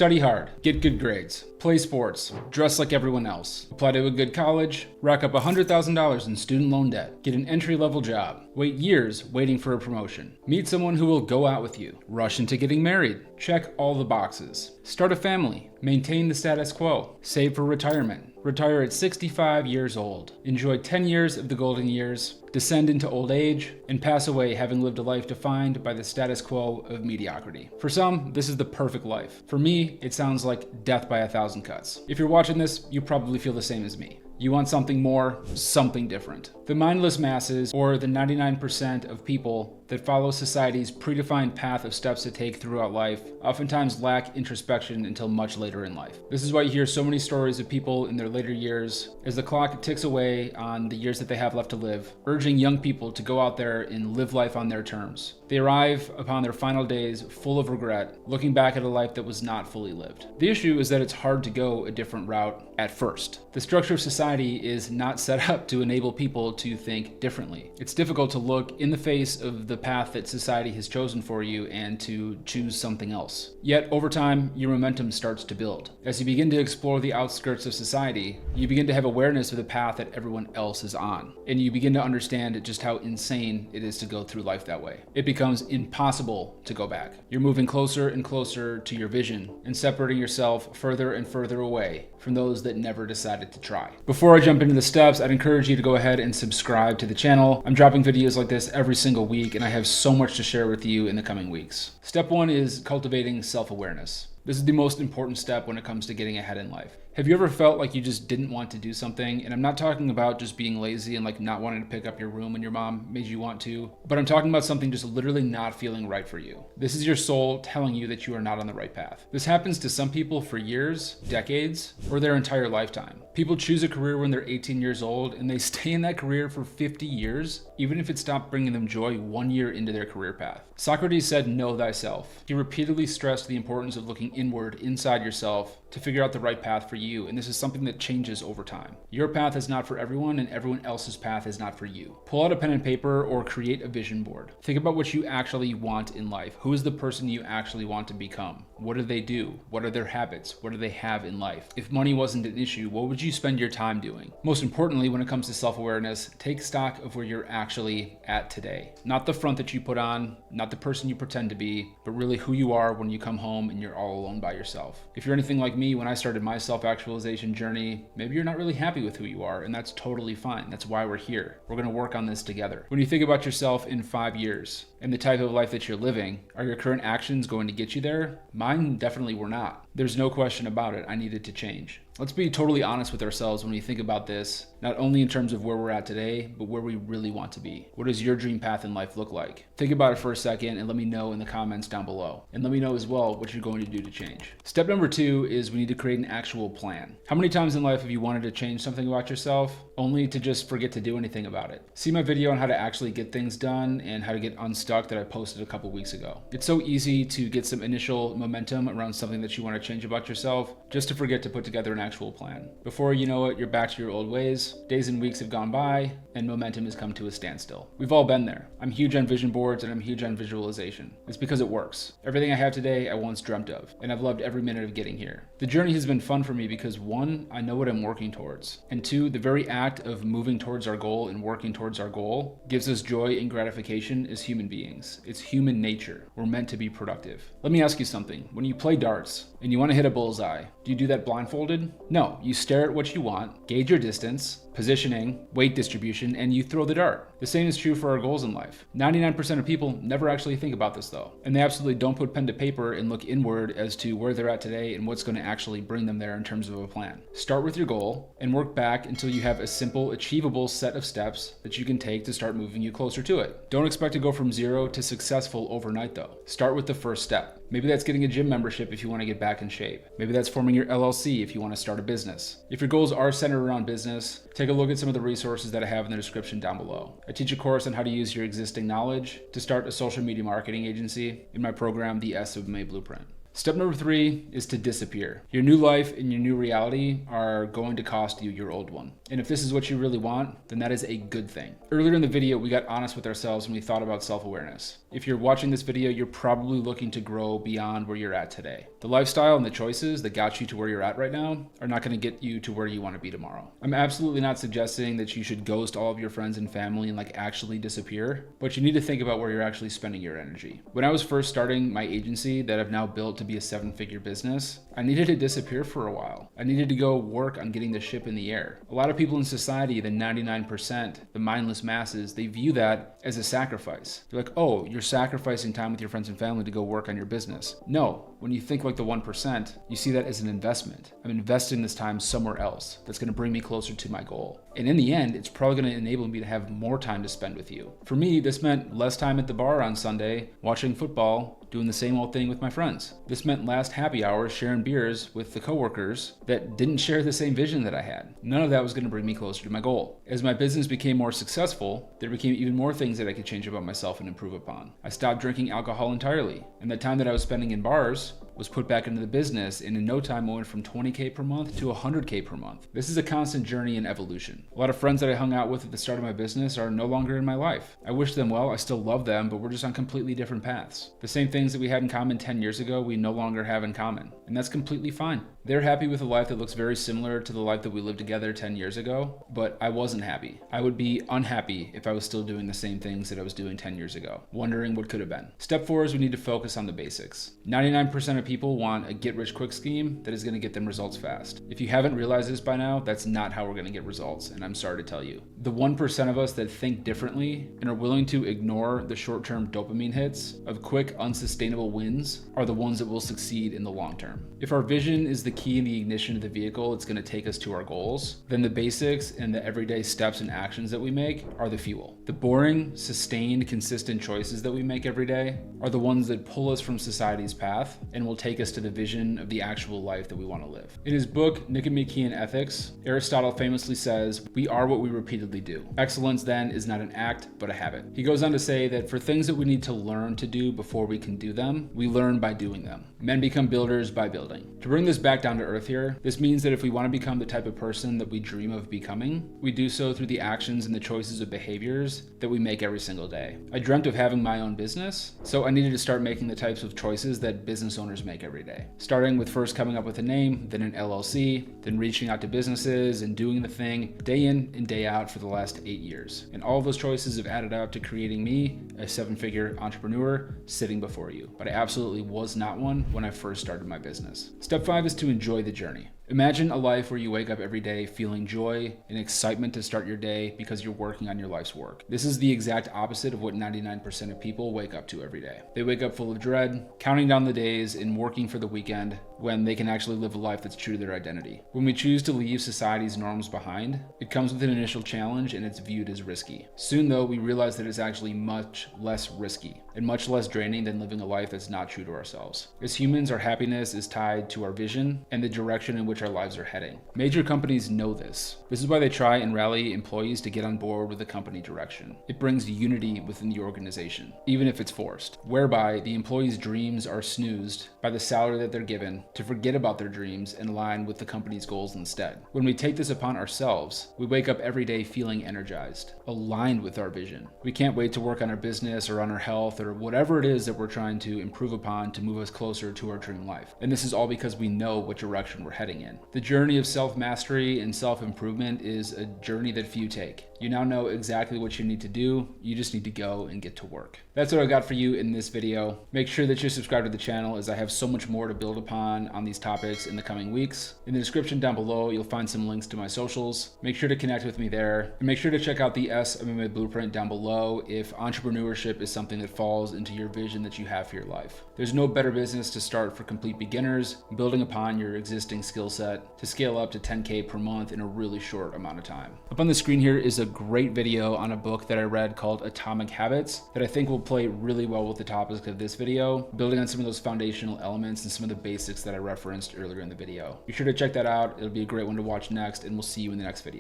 Study hard, get good grades, play sports, dress like everyone else, apply to a good college, rack up $100,000 in student loan debt, get an entry-level job, wait years waiting for a promotion, meet someone who will go out with you, rush into getting married, check all the boxes, start a family, maintain the status quo, save for retirement, retire at 65 years old, enjoy 10 years of the golden years, descend into old age, and pass away having lived a life defined by the status quo of mediocrity. For some, this is the perfect life. For me, it sounds like death by 1,000 cuts. If you're watching this, you probably feel the same as me. You want something more, something different. The mindless masses, or the 99% of people that follow society's predefined path of steps to take throughout life, oftentimes lack introspection until much later in life. This is why you hear so many stories of people in their later years, as the clock ticks away on the years that they have left to live, urging young people to go out there and live life on their terms. They arrive upon their final days full of regret, looking back at a life that was not fully lived. The issue is that it's hard to go a different route at first. The structure of society is not set up to enable people to think differently. It's difficult to look in the face of the path that society has chosen for you and to choose something else. Yet over time, your momentum starts to build. As you begin to explore the outskirts of society, you begin to have awareness of the path that everyone else is on, and you begin to understand just how insane it is to go through life that way. It becomes impossible to go back. You're moving closer and closer to your vision and separating yourself further and further away from those that never decided to try. Before I jump into the steps, I'd encourage you to go ahead and subscribe to the channel. I'm dropping videos like this every single week, and I have so much to share with you in the coming weeks. Step 1 is cultivating self-awareness. This is the most important step when it comes to getting ahead in life. Have you ever felt like you just didn't want to do something? And I'm not talking about just being lazy and like not wanting to pick up your room when your mom made you want to, but I'm talking about something just literally not feeling right for you. This is your soul telling you that you are not on the right path. This happens to some people for years, decades, or their entire lifetime. People choose a career when they're 18 years old and they stay in that career for 50 years, even if it stopped bringing them joy 1 year into their career path. Socrates said, "Know thyself." He repeatedly stressed the importance of looking inward inside yourself to figure out the right path for you, and this is something that changes over time. Your path is not for everyone, and everyone else's path is not for you. Pull out a pen and paper or create a vision board. Think about what you actually want in life. Who is the person you actually want to become? What do they do? What are their habits? What do they have in life? If money wasn't an issue, what would you spend your time doing? Most importantly, when it comes to self-awareness, take stock of where you're actually at today. Not the front that you put on, not the person you pretend to be, but really who you are when you come home and you're all alone by yourself. If you're anything like me, when I started my self-actualization journey, maybe you're not really happy with who you are, and that's totally fine. That's why we're here. We're gonna work on this together. When you think about yourself in 5 years and the type of life that you're living, are your current actions going to get you there? Mine definitely were not. There's no question about it. I needed to change. Let's be totally honest with ourselves when we think about this, not only in terms of where we're at today, but where we really want to be. What does your dream path in life look like? Think about it for a second and let me know in the comments down below. And let me know as well what you're going to do to change. Step number 2 is we need to create an actual plan. How many times in life have you wanted to change something about yourself, only to just forget to do anything about it? See my video on how to actually get things done and how to get unstuck that I posted a couple weeks ago. It's so easy to get some initial momentum around something that you want to change about yourself, just to forget to put together an actual plan. Before you know it, you're back to your old ways. Days and weeks have gone by, and momentum has come to a standstill. We've all been there. I'm huge on vision boards and I'm huge on visualization. It's because it works. Everything I have today, I once dreamt of, and I've loved every minute of getting here. The journey has been fun for me because 1, I know what I'm working towards, and 2, the very act of moving towards our goal and working towards our goal gives us joy and gratification as human beings. It's human nature. We're meant to be productive. Let me ask you something. When you play darts and you want to hit a bullseye, do you do that blindfolded? No, you stare at what you want, gauge your distance, positioning, weight distribution, and you throw the dart. The same is true for our goals in life. 99% of people never actually think about this though, and they absolutely don't put pen to paper and look inward as to where they're at today and what's going to actually bring them there in terms of a plan. Start with your goal and work back until you have a simple, achievable set of steps that you can take to start moving you closer to it. Don't expect to go from 0 to successful overnight though. Start with the first step. Maybe that's getting a gym membership if you want to get back in shape. Maybe that's forming your LLC if you want to start a business. If your goals are centered around business, take a look at some of the resources that I have in the description down below. I teach a course on how to use your existing knowledge to start a social media marketing agency in my program, The SMA Blueprint. Step number 3 is to disappear. Your new life and your new reality are going to cost you your old one. And if this is what you really want, then that is a good thing. Earlier in the video, we got honest with ourselves when we thought about self-awareness. If you're watching this video, you're probably looking to grow beyond where you're at today. The lifestyle and the choices that got you to where you're at right now are not going to get you to where you want to be tomorrow. I'm absolutely not suggesting that you should ghost all of your friends and family and actually disappear, but you need to think about where you're actually spending your energy. When I was first starting my agency that I've now built to be a 7-figure business, I needed to disappear for a while. I needed to go work on getting the ship in the air. A lot of people in society, the 99%, the mindless masses, they view that as a sacrifice. They're like, oh, you're sacrificing time with your friends and family to go work on your business. No, when you think like the 1%, you see that as an investment. I'm investing this time somewhere else that's going to bring me closer to my goal. And in the end, it's probably going to enable me to have more time to spend with you. For me, this meant less time at the bar on Sunday, watching football, doing the same old thing with my friends. This meant last happy hours sharing beers with the coworkers that didn't share the same vision that I had. None of that was going to bring me closer to my goal. As my business became more successful, there became even more things that I could change about myself and improve upon. I stopped drinking alcohol entirely, and the time that I was spending in bars was put back into the business, and in no time I went from $20K per month to $100K per month. This is a constant journey and evolution. A lot of friends that I hung out with at the start of my business are no longer in my life. I wish them well, I still love them, but we're just on completely different paths. The same things that we had in common 10 years ago, we no longer have in common, and that's completely fine. They're happy with a life that looks very similar to the life that we lived together 10 years ago, but I wasn't happy. I would be unhappy if I was still doing the same things that I was doing 10 years ago, wondering what could have been. Step 4 is we need to focus on the basics. 99% of people want a get-rich-quick scheme that is going to get them results fast. If you haven't realized this by now, that's not how we're going to get results, and I'm sorry to tell you. The 1% of us that think differently and are willing to ignore the short-term dopamine hits of quick, unsustainable wins are the ones that will succeed in the long term. If our vision is the key in the ignition of the vehicle it's going to take us to our goals, then the basics and the everyday steps and actions that we make are the fuel. The boring, sustained, consistent choices that we make every day are the ones that pull us from society's path and will take us to the vision of the actual life that we want to live. In his book, Nicomachean Ethics, Aristotle famously says, "We are what we repeatedly do." Excellence then is not an act, but a habit. He goes on to say that for things that we need to learn to do before we can do them, we learn by doing them. Men become builders by building. To bring this back down to earth here, this means that if we want to become the type of person that we dream of becoming, we do so through the actions and the choices of behaviors that we make every single day. I dreamt of having my own business, so I needed to start making the types of choices that business owners make every day. Starting with first coming up with a name, then an LLC, then reaching out to businesses and doing the thing day in and day out for the last 8 years. And all of those choices have added up to creating me a 7-figure entrepreneur sitting before you. But I absolutely was not one when I first started my business. Step 5 is to enjoy the journey. Imagine a life where you wake up every day feeling joy and excitement to start your day because you're working on your life's work. This is the exact opposite of what 99% of people wake up to every day. They wake up full of dread, counting down the days and working for the weekend when they can actually live a life that's true to their identity. When we choose to leave society's norms behind, it comes with an initial challenge and it's viewed as risky. Soon though, we realize that it's actually much less risky and much less draining than living a life that's not true to ourselves. As humans, our happiness is tied to our vision and the direction in which our lives are heading. Major companies know this. This is why they try and rally employees to get on board with the company direction. It brings unity within the organization, even if it's forced, whereby the employees' dreams are snoozed by the salary that they're given to forget about their dreams and align with the company's goals instead. When we take this upon ourselves, we wake up every day feeling energized, aligned with our vision. We can't wait to work on our business or on our health or whatever it is that we're trying to improve upon to move us closer to our dream life. And this is all because we know what direction we're heading in. The journey of self-mastery and self-improvement is a journey that few take. You now know exactly what you need to do. You just need to go and get to work. That's what I got for you in this video. Make sure that you subscribe to the channel as I have so much more to build upon on these topics in the coming weeks. In the description down below, you'll find some links to my socials. Make sure to connect with me there. And make sure to check out the SMMA Blueprint down below if entrepreneurship is something that falls into your vision that you have for your life. There's no better business to start for complete beginners, building upon your existing skill set to scale up to 10K per month in a really short amount of time. Up on the screen here is a great video on a book that I read called Atomic Habits that I think will play really well with the topics of this video, building on some of those foundational elements and some of the basics that I referenced earlier in the video. Be sure to check that out. It'll be a great one to watch next, and we'll see you in the next video.